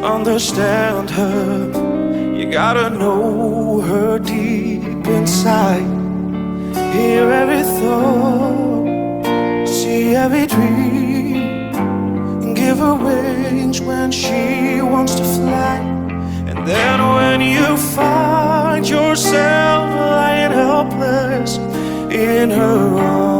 understand her. You gotta know her deep inside. Hear every thought, see every dream, and give her wings when she wants to fly. And then when you find yourself lying helpless in her arms,